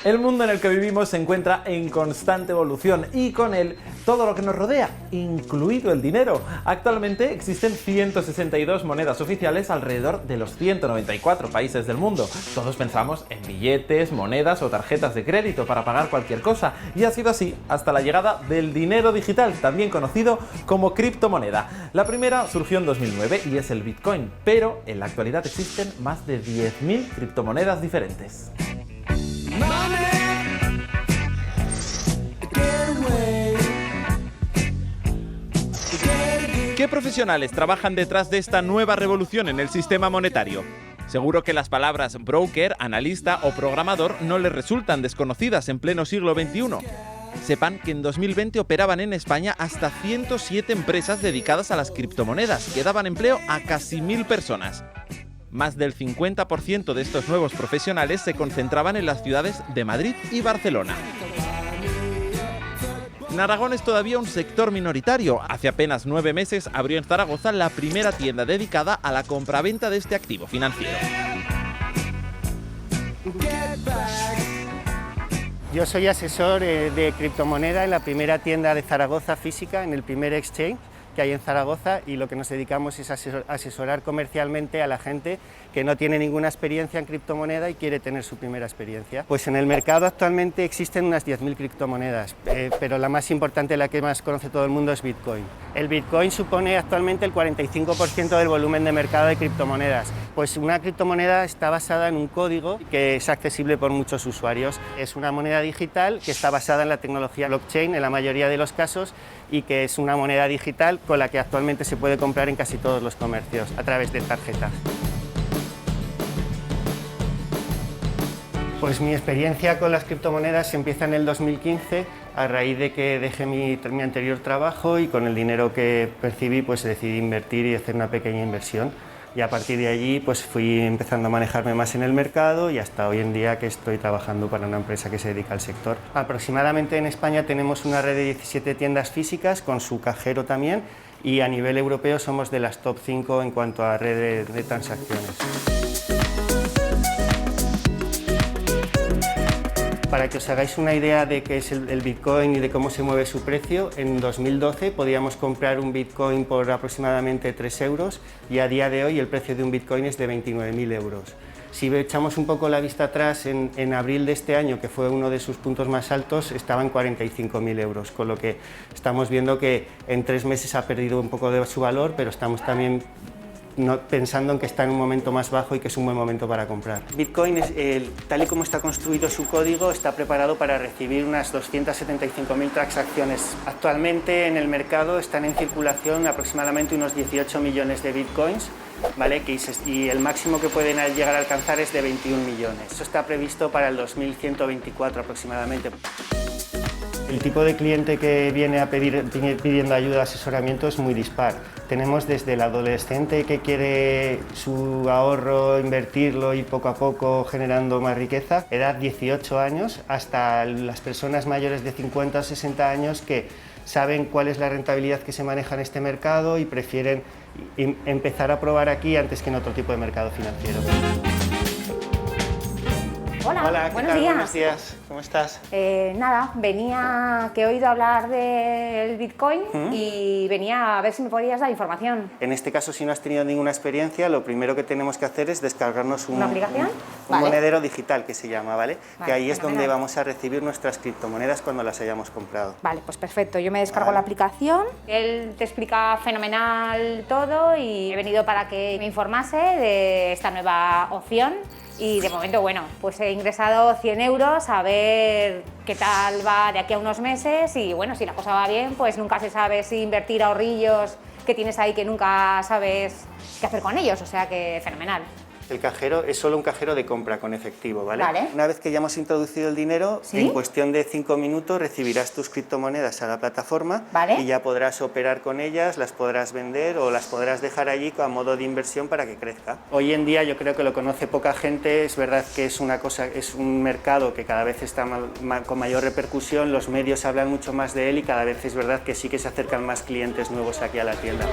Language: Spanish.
El mundo en el que vivimos se encuentra en constante evolución y con él todo lo que nos rodea, incluido el dinero. Actualmente existen 162 monedas oficiales alrededor de los 194 países del mundo. Todos pensamos en billetes, monedas o tarjetas de crédito para pagar cualquier cosa, y ha sido así hasta la llegada del dinero digital, también conocido como criptomoneda. La primera surgió en 2009 y es el Bitcoin, pero en la actualidad existen más de 10.000 criptomonedas diferentes. ¿Qué profesionales trabajan detrás de esta nueva revolución en el sistema monetario? Seguro que las palabras broker, analista o programador no les resultan desconocidas en pleno siglo XXI. Sepan que en 2020 operaban en España hasta 107 empresas dedicadas a las criptomonedas, que daban empleo a casi 1.000 personas. Más del 50% de estos nuevos profesionales se concentraban en las ciudades de Madrid y Barcelona. En Aragón es todavía un sector minoritario. Hace apenas 9 meses abrió en Zaragoza la primera tienda dedicada a la compraventa de este activo financiero. Yo soy asesor de criptomoneda en la primera tienda de Zaragoza física, en el primer exchange que hay en Zaragoza, y lo que nos dedicamos es asesorar comercialmente a la gente que no tiene ninguna experiencia en criptomoneda y quiere tener su primera experiencia. Pues en el mercado actualmente existen unas 10.000 criptomonedas, pero la más importante, la que más conoce todo el mundo, es Bitcoin. El Bitcoin supone actualmente el 45% del volumen de mercado de criptomonedas. Pues una criptomoneda está basada en un código que es accesible por muchos usuarios. Es una moneda digital que está basada en la tecnología blockchain en la mayoría de los casos, y que es una moneda digital con la que actualmente se puede comprar en casi todos los comercios a través de tarjetas. Pues mi experiencia con las criptomonedas empieza en el 2015, a raíz de que dejé mi anterior trabajo, y con el dinero que percibí pues decidí invertir y hacer una pequeña inversión. Y a partir de allí pues fui empezando a manejarme más en el mercado, y hasta hoy en día que estoy trabajando para una empresa que se dedica al sector. Aproximadamente en España tenemos una red de 17 tiendas físicas con su cajero también, y a nivel europeo somos de las top 5 en cuanto a red de transacciones. Para que os hagáis una idea de qué es el Bitcoin y de cómo se mueve su precio, en 2012 podíamos comprar un Bitcoin por aproximadamente 3 euros, y a día de hoy el precio de un Bitcoin es de 29.000 euros. Si echamos un poco la vista atrás, en abril de este año, que fue uno de sus puntos más altos, estaba en 45.000 euros, con lo que estamos viendo que en 3 meses ha perdido un poco de su valor, pero estamos también pensando en que está en un momento más bajo y que es un buen momento para comprar. Bitcoin, tal y como está construido su código, está preparado para recibir unas 275.000 transacciones. Actualmente en el mercado están en circulación aproximadamente unos 18 millones de Bitcoins, ¿vale? Y el máximo que pueden llegar a alcanzar es de 21 millones. Eso está previsto para el 2124 aproximadamente. El tipo de cliente que viene pidiendo ayuda, asesoramiento, es muy dispar. Tenemos desde el adolescente que quiere su ahorro, invertirlo y poco a poco generando más riqueza, edad 18 años, hasta las personas mayores de 50 o 60 años que saben cuál es la rentabilidad que se maneja en este mercado y prefieren empezar a probar aquí antes que en otro tipo de mercado financiero. Hola, buenos días. Buenos días, ¿cómo estás? Nada, que he oído hablar del Bitcoin y venía a ver si me podías dar información. En este caso, si no has tenido ninguna experiencia, lo primero que tenemos que hacer es descargarnos ¿Una aplicación? Un monedero digital, que se llama, ¿vale? Que ahí es fenomenal. donde vamos a recibir nuestras criptomonedas cuando las hayamos comprado. Vale, pues perfecto, yo me descargo la aplicación, él te explica fenomenal todo, y he venido para que me informase de esta nueva opción. Y de momento, bueno, pues he ingresado 100 euros a ver qué tal va de aquí a unos meses, y bueno, si la cosa va bien, pues nunca se sabe si invertir ahorrillos que tienes ahí que nunca sabes qué hacer con ellos, o sea que fenomenal. El cajero es solo un cajero de compra con efectivo, ¿vale? Vale. Una vez que ya hemos introducido el dinero, ¿Sí? En cuestión de 5 minutos recibirás tus criptomonedas a la plataforma, Vale. y ya podrás operar con ellas, las podrás vender o las podrás dejar allí a modo de inversión para que crezca. Hoy en día yo creo que lo conoce poca gente, es verdad que es un mercado que cada vez está con mayor repercusión, los medios hablan mucho más de él, y cada vez es verdad que sí que se acercan más clientes nuevos aquí a la tienda.